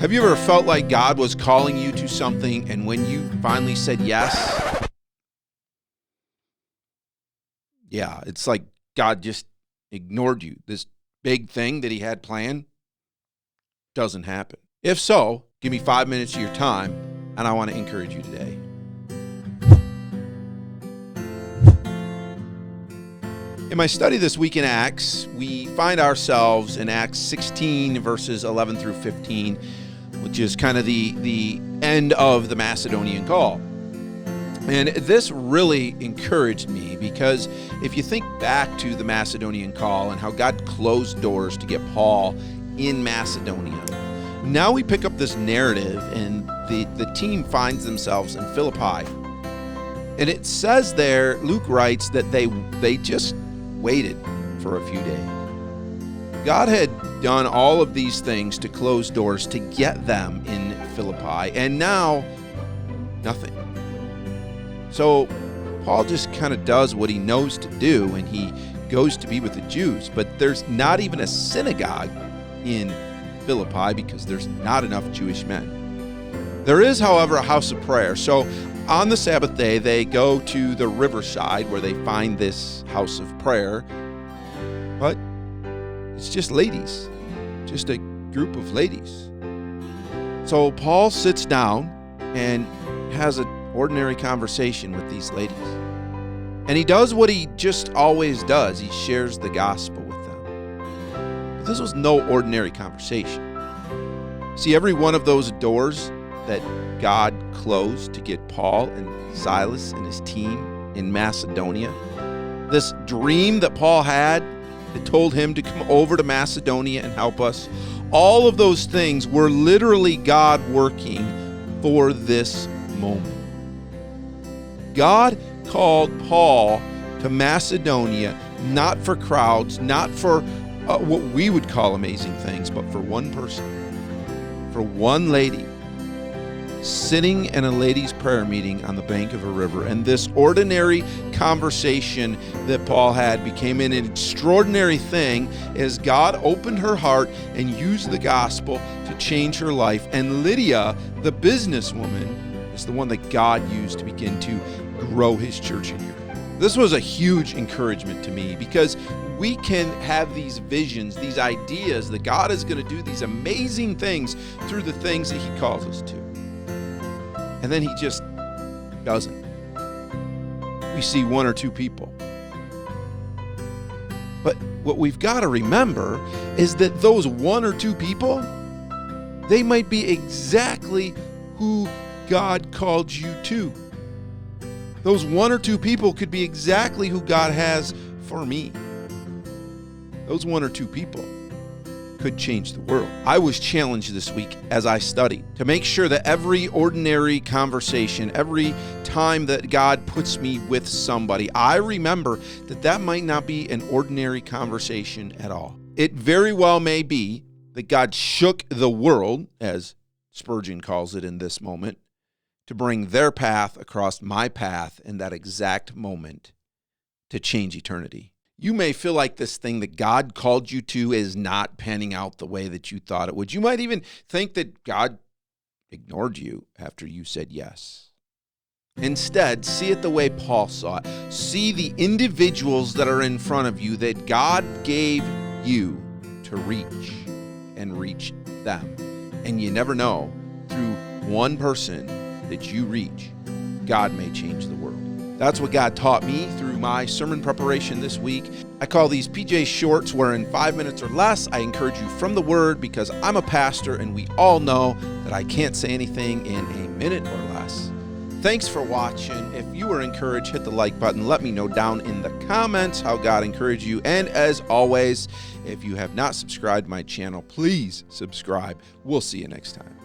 Have you ever felt like God was calling you to something, and when you finally said yes, yeah, it's like God just ignored you. This big thing that he had planned doesn't happen. If so, give me 5 minutes of your time, and I want to encourage you today. In my study this week in Acts, we find ourselves in Acts 16, verses 11 through 15, which is kind of the end of the Macedonian call. And this really encouraged me because if you think back to the Macedonian call and how God closed doors to get Paul in Macedonia, now we pick up this narrative and the team finds themselves in Philippi. And it says there, Luke writes that they just waited for a few days. God had done all of these things to close doors to get them in Philippi, and now nothing. So Paul just kind of does what he knows to do, and he goes to be with the Jews. But there's not even a synagogue in Philippi because there's not enough Jewish men. There is, however, a house of prayer. So on the Sabbath day, they go to the riverside where they find this house of prayer. But it's just ladies, just a group of ladies. So Paul sits down and has an ordinary conversation with these ladies. And he does what he just always does. He shares the gospel with them. But this was no ordinary conversation. See, every one of those doors that God closed to get Paul and Silas and his team in Macedonia, this dream that Paul had that told him to come over to Macedonia and help us, all of those things were literally God working for this moment. God called Paul to Macedonia not for crowds, not for what we would call amazing things, but for one person, for one lady, sitting in a ladies' prayer meeting on the bank of a river. And this ordinary conversation that Paul had became an extraordinary thing as God opened her heart and used the gospel to change her life. And Lydia, the businesswoman, is the one that God used to begin to grow his church in Europe. This was a huge encouragement to me because we can have these visions, these ideas that God is going to do these amazing things through the things that he calls us to. And then he just doesn't. We see one or two people. But what we've got to remember is that those one or two people, they might be exactly who God called you to. Those one or two people could be exactly who God has for me. Those one or two people could change the world. I was challenged this week as I studied to make sure that every ordinary conversation, every time that God puts me with somebody, I remember that might not be an ordinary conversation at all. It very well may be that God shook the world, as Spurgeon calls it in this moment, to bring their path across my path in that exact moment to change eternity. You may feel like this thing that God called you to is not panning out the way that you thought it would. You might even think that God ignored you after you said yes. Instead, see it the way Paul saw it. See the individuals that are in front of you that God gave you to reach and reach them. And you never know, through one person that you reach, God may change the world. That's what God taught me through my sermon preparation this week. I call these PJ Shorts, where in 5 minutes or less, I encourage you from the Word because I'm a pastor and we all know that I can't say anything in a minute or less. Thanks for watching. If you were encouraged, hit the like button. Let me know down in the comments how God encouraged you. And as always, if you have not subscribed to my channel, please subscribe. We'll see you next time.